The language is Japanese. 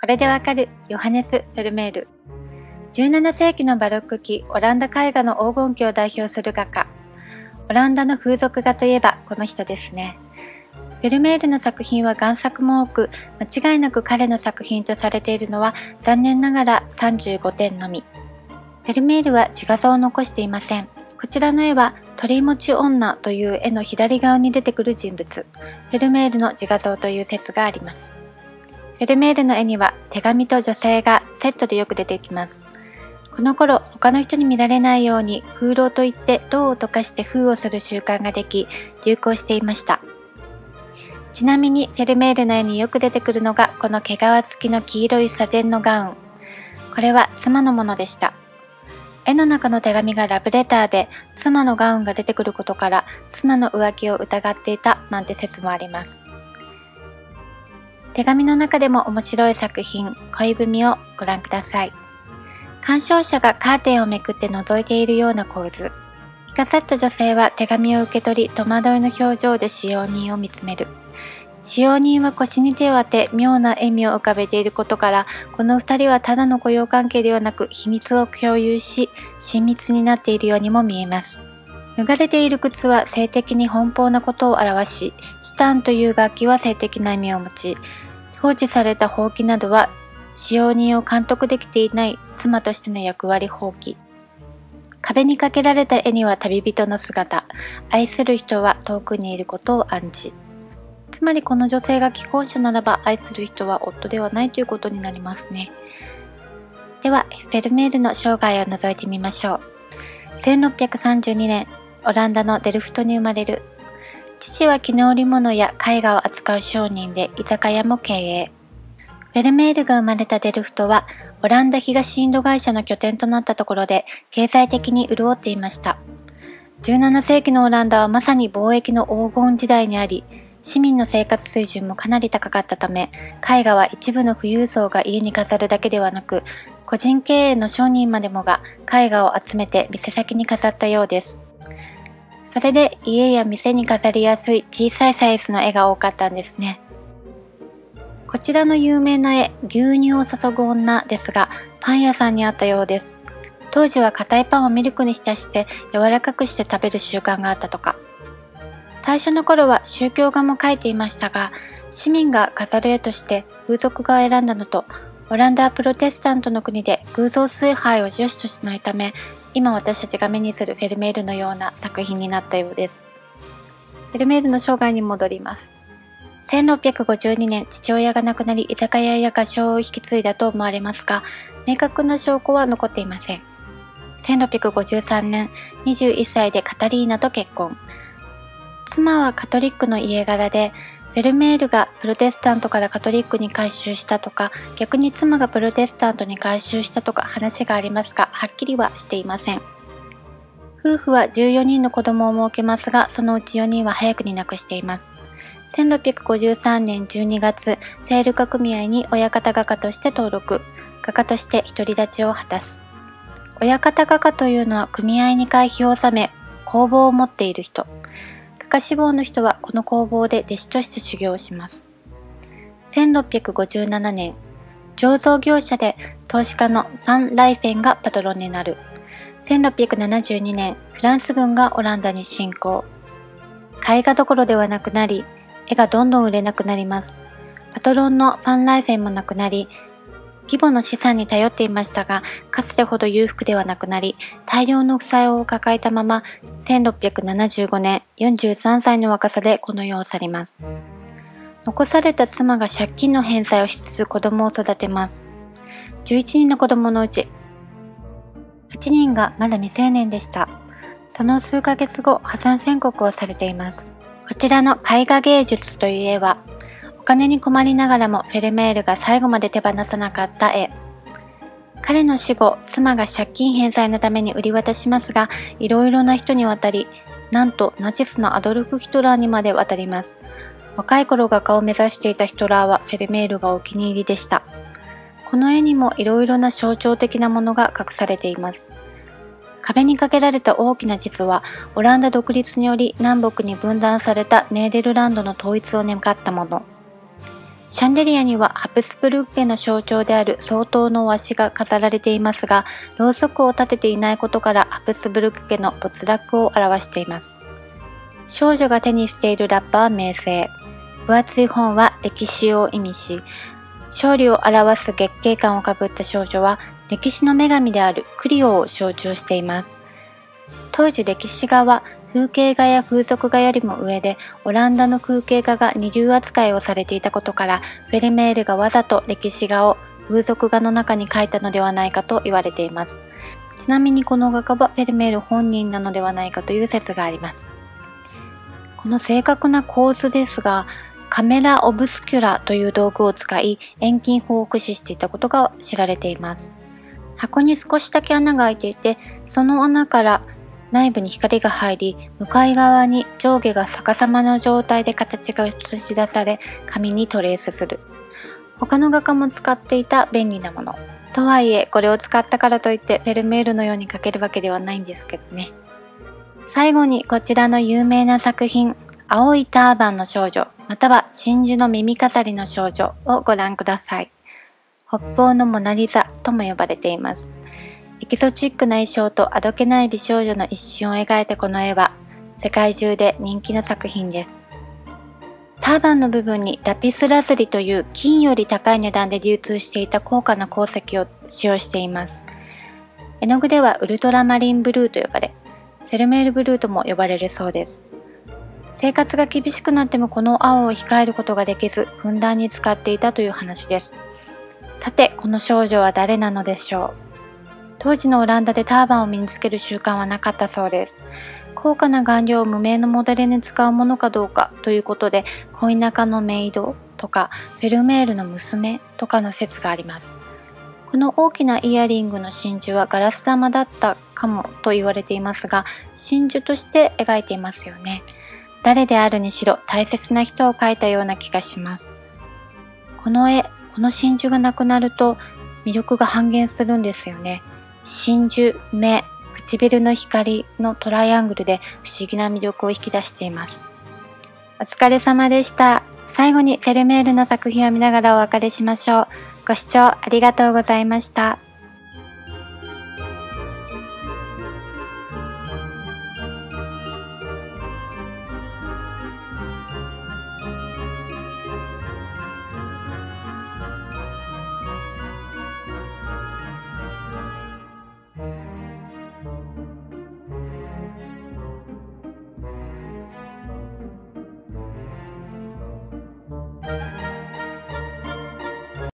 これでわかるヨハネス・フェルメール。17世紀のバロック期、オランダ絵画の黄金期を代表する画家。オランダの風俗画といえばこの人ですね。フェルメールの作品は贋作も多く、間違いなく彼の作品とされているのは残念ながら35点のみ。フェルメールは自画像を残していません。こちらの絵は鳥持ち女という絵の左側に出てくる人物、フェルメールの自画像という説があります。フェルメールの絵には手紙と女性がセットでよく出てきます。この頃、他の人に見られないように風炉といってろうを溶かして封をする習慣ができ、流行していました。ちなみにフェルメールの絵によく出てくるのがこの毛皮付きの黄色いサテンのガウン。これは妻のものでした。絵の中の手紙がラブレターで妻のガウンが出てくることから妻の浮気を疑っていたなんて説もあります。手紙の中でも面白い作品、恋文をご覧ください。鑑賞者がカーテンをめくって覗いているような構図。着飾った女性は手紙を受け取り、戸惑いの表情で使用人を見つめる。使用人は腰に手を当て、妙な笑みを浮かべていることから、この二人はただの雇用関係ではなく、秘密を共有し、親密になっているようにも見えます。脱がれている靴は性的に奔放なことを表し、シタンという楽器は性的な意味を持ち、放置されたほうきなどは使用人を監督できていない妻としての役割放棄。壁にかけられた絵には旅人の姿、愛する人は遠くにいることを暗示。つまりこの女性が既婚者ならば愛する人は夫ではないということになりますね。では、フェルメールの生涯を覗いてみましょう。1632年、オランダのデルフトに生まれる。父は絹織物や絵画を扱う商人で居酒屋も経営。フェルメールが生まれたデルフトはオランダ東インド会社の拠点となったところで経済的に潤っていました。17世紀のオランダはまさに貿易の黄金時代にあり、市民の生活水準もかなり高かったため、絵画は一部の富裕層が家に飾るだけではなく、個人経営の商人までもが絵画を集めて店先に飾ったようです。それで家や店に飾りやすい小さいサイズの絵が多かったんですね。こちらの有名な絵、牛乳を注ぐ女ですが、パン屋さんにあったようです。当時は硬いパンをミルクに浸して柔らかくして食べる習慣があったとか。最初の頃は宗教画も描いていましたが、市民が飾る絵として風俗画を選んだのと、オランダはプロテスタントの国で偶像崇拝を良しとしないため、今私たちが目にするフェルメールのような作品になったようです。フェルメールの生涯に戻ります。1652年、父親が亡くなり居酒屋や画商を引き継いだと思われますが、明確な証拠は残っていません。1653年、21歳でカタリーナと結婚。妻はカトリックの家柄で、フェルメールがプロテスタントからカトリックに改宗したとか、逆に妻がプロテスタントに改宗したとか話がありますが、はっきりはしていません。夫婦は14人の子供を設けますが、そのうち4人は早くに亡くしています。1653年12月、聖ルカ組合に親方画家として登録、画家として独り立ちを果たす。親方画家というのは組合に会費を納め、工房を持っている人。画家志望の人はこの工房で弟子として修行をします。1657年、醸造業者で投資家のファン・ライフェンがパトロンになる。1672年、フランス軍がオランダに侵攻。絵画どころではなくなり、絵がどんどん売れなくなります。パトロンのファン・ライフェンもなくなり、義母の資産に頼っていましたが、かつてほど裕福ではなくなり、大量の負債を抱えたまま、1675年、43歳の若さでこの世を去ります。残された妻が借金の返済をしつつ子供を育てます。11人の子供のうち、8人がまだ未成年でした。その数ヶ月後、破産宣告をされています。こちらの絵画芸術という絵は、お金に困りながらもフェルメールが最後まで手放さなかった絵。彼の死後、妻が借金返済のために売り渡しますが、いろいろな人に渡り、なんとナチスのアドルフ・ヒトラーにまで渡ります。若い頃画家を目指していたヒトラーはフェルメールがお気に入りでした。この絵にもいろいろな象徴的なものが隠されています。壁にかけられた大きな地図は、オランダ独立により南北に分断されたネーデルランドの統一を願ったもの。シャンデリアにはハプスブルク家の象徴である総統のワシが飾られていますが、ろうそくを立てていないことからハプスブルク家の没落を表しています。少女が手にしているラッパは名声。分厚い本は歴史を意味し、勝利を表す月桂冠をかぶった少女は歴史の女神であるクリオを象徴しています。当時歴史画は風景画や風俗画よりも上で、オランダの風景画が二流扱いをされていたことから、フェルメールがわざと歴史画を風俗画の中に描いたのではないかと言われています。ちなみにこの画家はフェルメール本人なのではないかという説があります。この正確な構図ですが、カメラオブスキュラという道具を使い遠近法を駆使していたことが知られています。箱に少しだけ穴が開いていて、その穴から内部に光が入り、向かい側に上下が逆さまの状態で形が映し出され、紙にトレースする。他の画家も使っていた便利なもの。とはいえ、これを使ったからといってフェルメールのように描けるわけではないんですけどね。最後にこちらの有名な作品、青いターバンの少女、または真珠の耳飾りの少女をご覧ください。北方のモナリザとも呼ばれています。エキゾチックな衣装とあどけない美少女の一瞬を描いたこの絵は世界中で人気の作品です。ターバンの部分にラピスラズリという金より高い値段で流通していた高価な鉱石を使用しています。絵の具ではウルトラマリンブルーと呼ばれ、フェルメールブルーとも呼ばれるそうです。生活が厳しくなってもこの青を控えることができず、ふんだんに使っていたという話です。さて、この少女は誰なのでしょう。当時のオランダでターバンを身につける習慣はなかったそうです。高価な顔料を無名のモデルに使うものかどうかということで、恋仲のメイドとかフェルメールの娘とかの説があります。この大きなイヤリングの真珠はガラス玉だったかもと言われていますが、真珠として描いていますよね。誰であるにしろ大切な人を描いたような気がします。この絵、この真珠がなくなると魅力が半減するんですよね。真珠、目、唇の光のトライアングルで不思議な魅力を引き出しています。お疲れ様でした。最後にフェルメールの作品を見ながらお別れしましょう。ご視聴ありがとうございました。